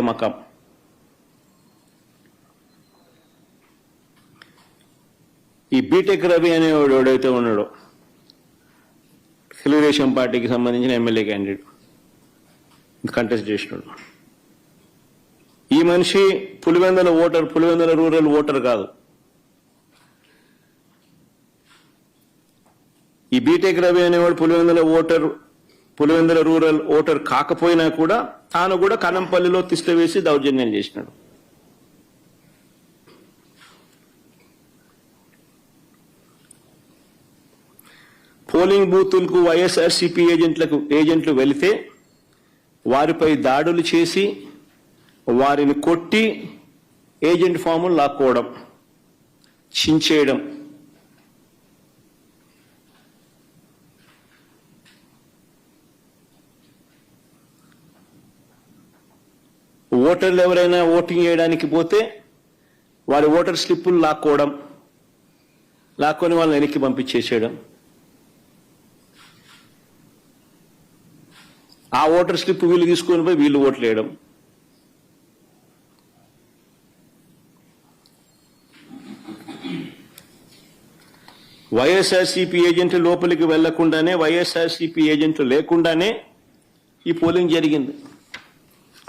మకం ఈ బీటెక్ రవి అనేవాడు ఎవడైతే ఉన్నాడో తెలుగుదేశం పార్టీకి సంబంధించిన ఎమ్మెల్యే క్యాండిడేట్ కంటెస్ట్ చేసినాడు. ఈ మనిషి పులివెందుల రూరల్ ఓటర్ కాదు. ఈ బీటెక్ రవి అనేవాడు పులివెందుల రూరల్ ఓటర్ కాకపోయినా కూడా తాను కూడా కనంపల్లిలో తిష్ట వేసి దౌర్జన్యం చేసినాడు. పోలింగ్ బూతులకు వైఎస్ఆర్సీపీ ఏజెంట్లు వెళితే వారిపై దాడులు చేసి వారిని కొట్టి ఏజెంట్ ఫాములు లాక్కోవడం, చించేయడం, ఓటర్లు ఎవరైనా ఓటింగ్ చేయడానికి పోతే వారి ఓటర్ స్లిప్పులు లాక్కొని వాళ్ళని వెనక్కి పంపించేసేయడం, ఆ ఓటర్ స్లిప్ వీళ్ళు తీసుకొని పోయి వీళ్ళు ఓట్లు వేయడం, వైఎస్ఆర్సీపీ ఏజెంట్లు లోపలికి వెళ్లకుండానే వైఎస్ఆర్సీపీ ఏజెంట్లు లేకుండానే ఈ పోలింగ్ జరిగింది.